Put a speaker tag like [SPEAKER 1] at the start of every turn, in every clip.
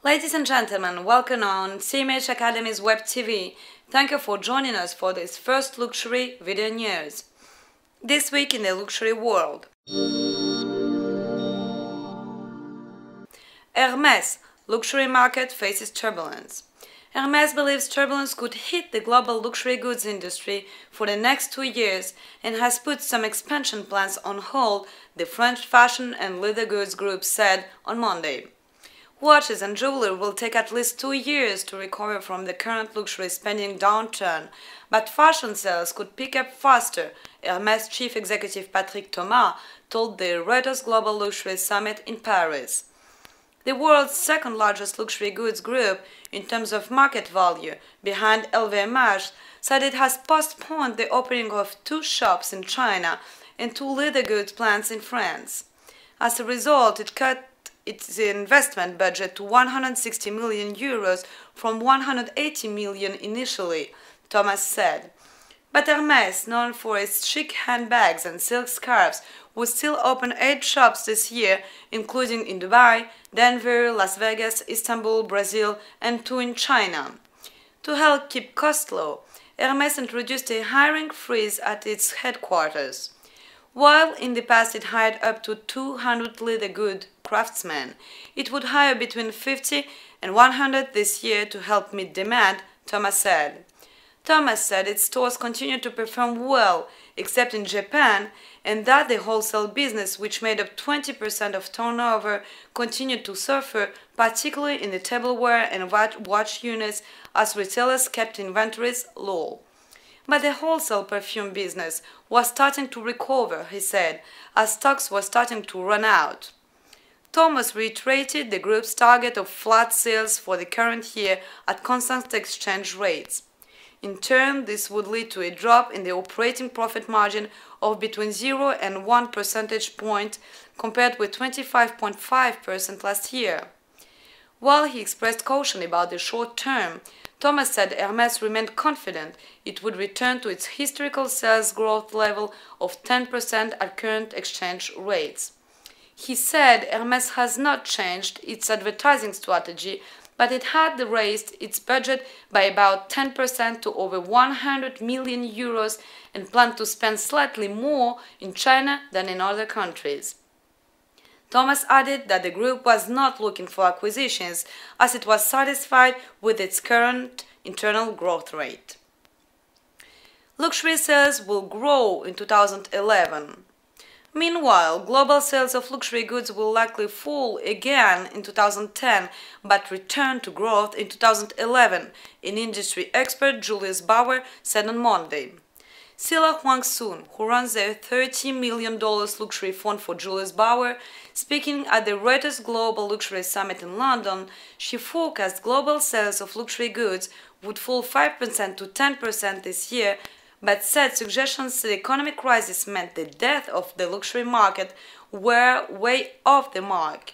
[SPEAKER 1] Ladies and gentlemen, welcome on CMH Academy's Web TV. Thank you for joining us for this first luxury video news. This week in the luxury world. Hermès, luxury market faces turbulence. Hermès believes turbulence could hit the global luxury goods industry for the next 2 years and has put some expansion plans on hold, the French fashion and leather goods group said on Monday. Watches and jewelry will take at least 2 years to recover from the current luxury spending downturn, but fashion sales could pick up faster, Hermès chief executive Patrick Thomas told the Reuters Global Luxury Summit in Paris. The world's second largest luxury goods group in terms of market value, behind LVMH, said it has postponed the opening of 2 shops in China and 2 leather goods plants in France. As a result, it cut its investment budget to 160 million euros from 180 million initially, Thomas said. But Hermès, known for its chic handbags and silk scarves, will still open 8 shops this year, including in Dubai, Denver, Las Vegas, Istanbul, Brazil, and 2 in China. To help keep costs low, Hermès introduced a hiring freeze at its headquarters. While in the past it hired up to 200 leather good craftsmen, it would hire between 50 and 100 this year to help meet demand, Thomas said. Thomas said its stores continue to perform well, except in Japan, and that the wholesale business, which made up 20% of turnover, continued to suffer, particularly in the tableware and watch units, as retailers kept inventories low. But the wholesale perfume business was starting to recover, he said, as stocks were starting to run out. Thomas reiterated the group's target of flat sales for the current year at constant exchange rates. In turn, this would lead to a drop in the operating profit margin of between 0 and 1 percentage point compared with 25.5% last year. While he expressed caution about the short term, Thomas said Hermès remained confident it would return to its historical sales growth level of 10% at current exchange rates. He said Hermès has not changed its advertising strategy, but it had raised its budget by about 10% to over 100 million euros and planned to spend slightly more in China than in other countries. Thomas added that the group was not looking for acquisitions, as it was satisfied with its current internal growth rate. Luxury sales will grow in 2011. Meanwhile, global sales of luxury goods will likely fall again in 2010, but return to growth in 2011, an industry expert Julius Bauer said on Monday. Sila Huang-Sun, who runs the $30 million luxury fund for Julius Bauer, speaking at the Reuters Global Luxury Summit in London, she forecast global sales of luxury goods would fall 5% to 10% this year, but said suggestions the economic crisis meant the death of the luxury market were way off the mark.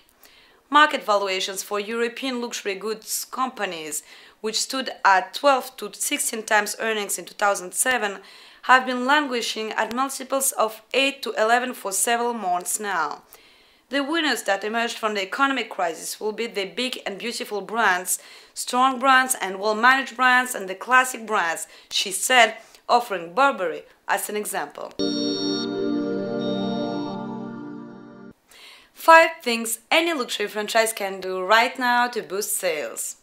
[SPEAKER 1] Market valuations for European luxury goods companies, which stood at 12 to 16 times earnings in 2007, have been languishing at multiples of 8 to 11 for several months now. The winners that emerged from the economic crisis will be the big and beautiful brands, strong brands and well-managed brands, and the classic brands, she said, offering Burberry as an example. 5 things any luxury franchise can do right now to boost sales.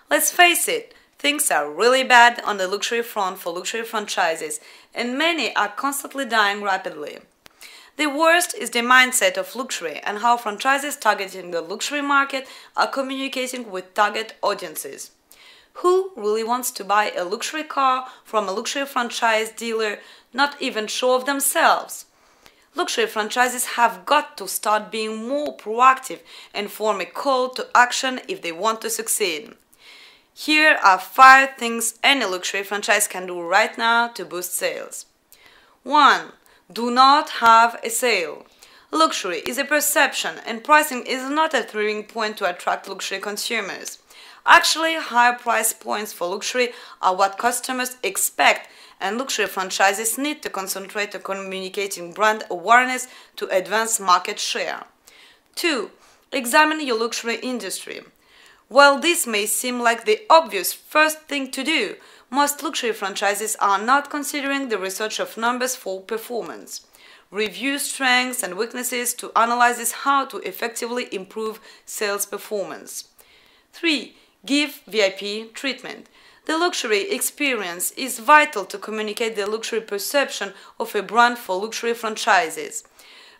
[SPEAKER 1] Let's face it, things are really bad on the luxury front for luxury franchises, and many are constantly dying rapidly. The worst is the mindset of luxury and how franchises targeting the luxury market are communicating with target audiences. Who really wants to buy a luxury car from a luxury franchise dealer, not even sure of themselves? Luxury franchises have got to start being more proactive and form a call to action if they want to succeed. Here are 5 things any luxury franchise can do right now to boost sales. 1. Do not have a sale. Luxury is a perception, and pricing is not a turning point to attract luxury consumers. Actually, higher price points for luxury are what customers expect, and luxury franchises need to concentrate on communicating brand awareness to advance market share. 2. Examine your luxury industry. While this may seem like the obvious first thing to do, most luxury franchises are not considering the research of numbers for performance. Review strengths and weaknesses to analyze how to effectively improve sales performance. 3. Give VIP treatment. The luxury experience is vital to communicate the luxury perception of a brand for luxury franchises.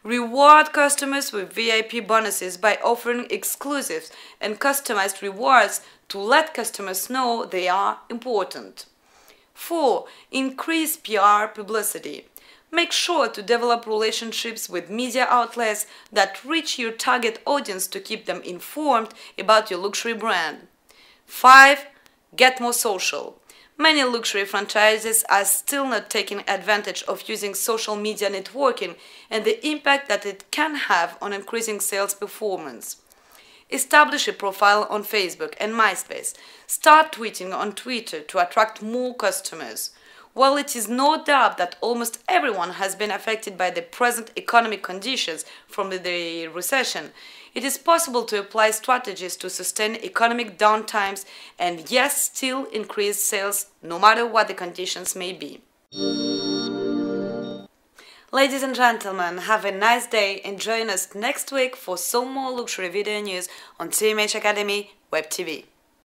[SPEAKER 1] Reward customers with VIP bonuses by offering exclusive and customized rewards to let customers know they are important. 4. Increase PR publicity. Make sure to develop relationships with media outlets that reach your target audience to keep them informed about your luxury brand. 5. Get more social. Many luxury franchises are still not taking advantage of using social media networking and the impact that it can have on increasing sales performance. Establish a profile on Facebook and MySpace. Start tweeting on Twitter to attract more customers. While it is no doubt that almost everyone has been affected by the present economic conditions from the recession, it is possible to apply strategies to sustain economic downtimes and yes, still increase sales no matter what the conditions may be. Ladies and gentlemen, have a nice day and join us next week for some more luxury video news on CMH Academy Web TV.